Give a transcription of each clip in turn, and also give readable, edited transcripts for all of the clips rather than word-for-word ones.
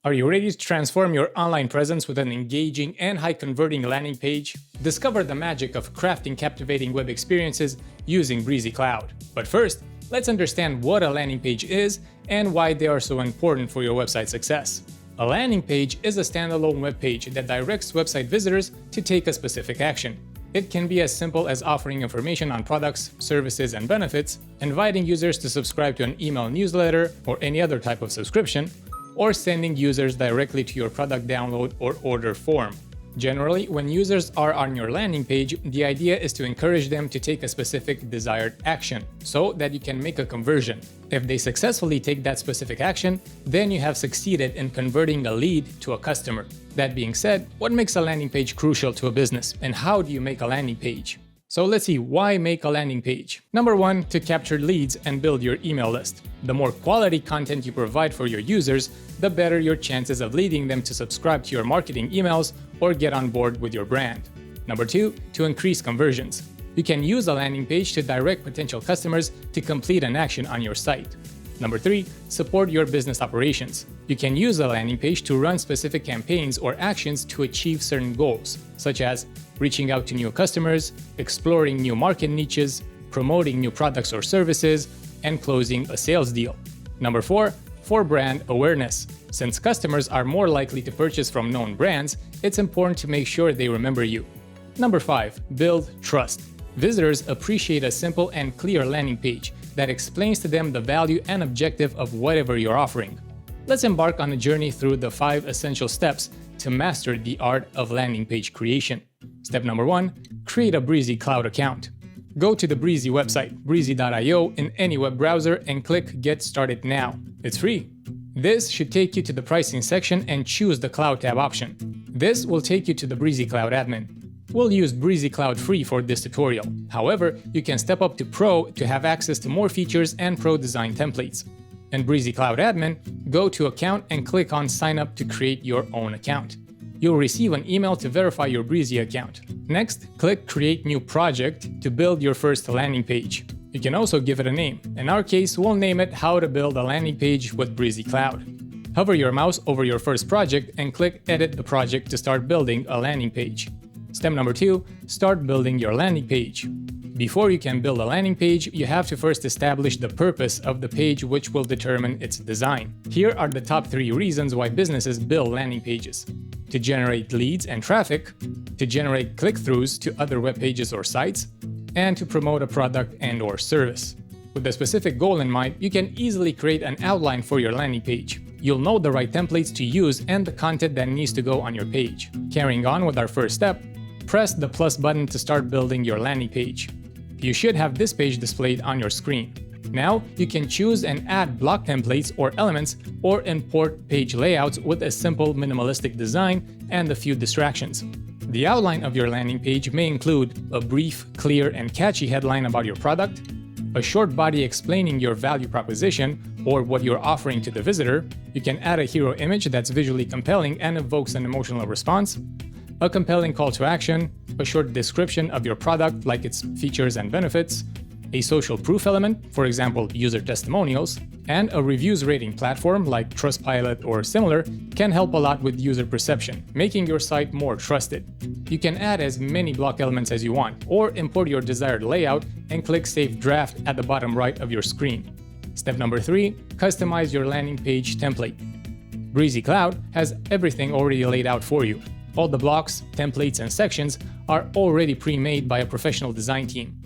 Are you ready to transform your online presence with an engaging and high-converting landing page? Discover the magic of crafting captivating web experiences using Breezy Cloud. But first, let's understand what a landing page is and why they are so important for your website success. A landing page is a standalone web page that directs website visitors to take a specific action. It can be as simple as offering information on products, services, and benefits, inviting users to subscribe to an email newsletter or any other type of subscription, or sending users directly to your product download or order form. Generally, when users are on your landing page, the idea is to encourage them to take a specific desired action, so that you can make a conversion. If they successfully take that specific action, then you have succeeded in converting a lead to a customer. That being said, what makes a landing page crucial to a business, and how do you make a landing page? So let's see, why make a landing page? Number one, to capture leads and build your email list. The more quality content you provide for your users, the better your chances of leading them to subscribe to your marketing emails or get on board with your brand. Number two, to increase conversions. You can use a landing page to direct potential customers to complete an action on your site. Number three, support your business operations. You can use a landing page to run specific campaigns or actions to achieve certain goals, such as reaching out to new customers, exploring new market niches, promoting new products or services, and closing a sales deal. Number four, for brand awareness. Since customers are more likely to purchase from known brands, it's important to make sure they remember you. Number five, build trust. Visitors appreciate a simple and clear landing page that explains to them the value and objective of whatever you're offering. Let's embark on a journey through the 5 essential steps to master the art of landing page creation. Step number 1, create a Breezy Cloud account. Go to the Breezy website, breezy.io, in any web browser and click Get Started Now. It's free. This should take you to the pricing section and choose the Cloud tab option. This will take you to the Breezy Cloud admin. We'll use Breezy Cloud Free for this tutorial. However, you can step up to Pro to have access to more features and Pro design templates. In Breezy Cloud Admin, go to Account and click on Sign Up to create your own account. You'll receive an email to verify your Breezy account. Next, click Create New Project to build your first landing page. You can also give it a name. In our case, we'll name it How to Build a Landing Page with Breezy Cloud. Hover your mouse over your first project and click Edit the project to start building a landing page. Step number 2, start building your landing page. Before you can build a landing page, you have to first establish the purpose of the page, which will determine its design. Here are the top 3 reasons why businesses build landing pages: to generate leads and traffic, to generate click-throughs to other web pages or sites, and to promote a product and/or service. With a specific goal in mind, you can easily create an outline for your landing page. You'll know the right templates to use and the content that needs to go on your page. Carrying on with our first step, press the plus button to start building your landing page. You should have this page displayed on your screen. Now, you can choose and add block templates or elements, or import page layouts with a simple minimalistic design and a few distractions. The outline of your landing page may include a brief, clear, and catchy headline about your product, a short body explaining your value proposition or what you're offering to the visitor. You can add a hero image that's visually compelling and evokes an emotional response, a compelling call to action, a short description of your product like its features and benefits, a social proof element, for example, user testimonials, and a reviews rating platform like Trustpilot or similar can help a lot with user perception, making your site more trusted. You can add as many block elements as you want, or import your desired layout and click Save Draft at the bottom right of your screen. Step number 3, customize your landing page template. Breezy Cloud has everything already laid out for you. All the blocks, templates, and sections are already pre-made by a professional design team.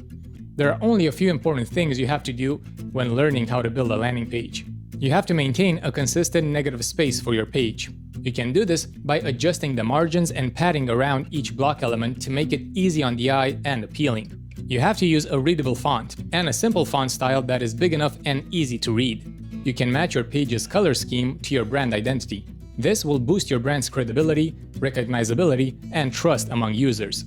There are only a few important things you have to do when learning how to build a landing page. You have to maintain a consistent negative space for your page. You can do this by adjusting the margins and padding around each block element to make it easy on the eye and appealing. You have to use a readable font and a simple font style that is big enough and easy to read. You can match your page's color scheme to your brand identity. This will boost your brand's credibility, recognizability, and trust among users.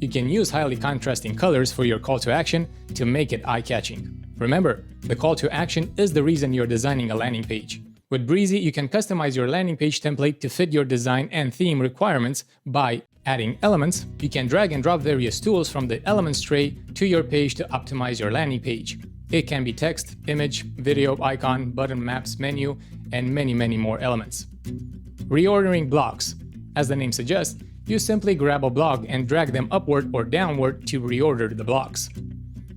You can use highly contrasting colors for your call to action to make it eye-catching. Remember, the call to action is the reason you're designing a landing page. With Breezy, you can customize your landing page template to fit your design and theme requirements by adding elements. You can drag and drop various tools from the elements tray to your page to optimize your landing page. It can be text, image, video, icon, button, maps, menu, and many more elements. Reordering blocks. As the name suggests, you simply grab a block and drag them upward or downward to reorder the blocks.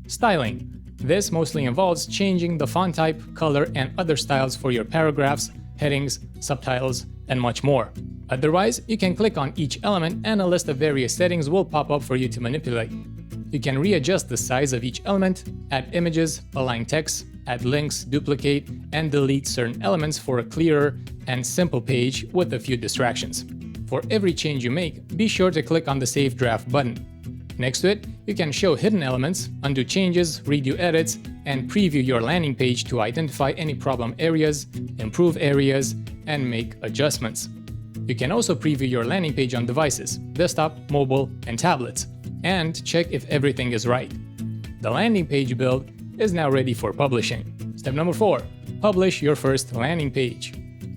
Styling. This mostly involves changing the font type, color, and other styles for your paragraphs, headings, subtitles, and much more. Otherwise, you can click on each element and a list of various settings will pop up for you to manipulate. You can readjust the size of each element, add images, align text, add links, duplicate, and delete certain elements for a clearer and simple page with a few distractions. For every change you make, be sure to click on the Save Draft button. Next to it, you can show hidden elements, undo changes, redo edits, and preview your landing page to identify any problem areas, improve areas, and make adjustments. You can also preview your landing page on devices, desktop, mobile, and tablets, and check if everything is right. The landing page build is now ready for publishing. Step number 4. Publish your first landing page.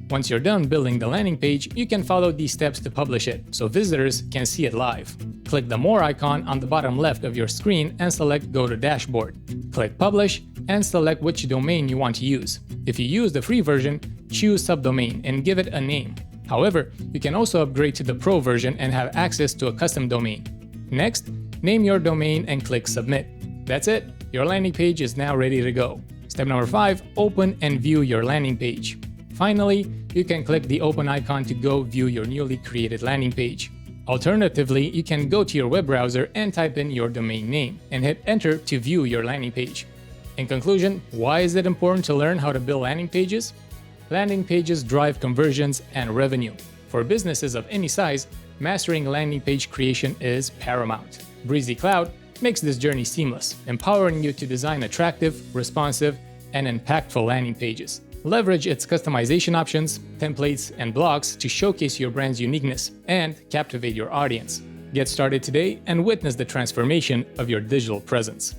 Once you're done building the landing page, you can follow these steps to publish it so visitors can see it live. Click the More icon on the bottom left of your screen and select Go to Dashboard. Click Publish and select which domain you want to use. If you use the free version, choose subdomain and give it a name. However, you can also upgrade to the Pro version and have access to a custom domain. Next, name your domain and click Submit. That's it. Your landing page is now ready to go. Step number 5. Open and view your landing page. Finally, you can click the Open icon to go view your newly created landing page. Alternatively, you can go to your web browser and type in your domain name and hit Enter to view your landing page. In conclusion, why is it important to learn how to build landing pages? Landing pages drive conversions and revenue. For businesses of any size, mastering landing page creation is paramount. Breezy Cloud makes this journey seamless, empowering you to design attractive, responsive, and impactful landing pages. Leverage its customization options, templates, and blocks to showcase your brand's uniqueness and captivate your audience. Get started today and witness the transformation of your digital presence.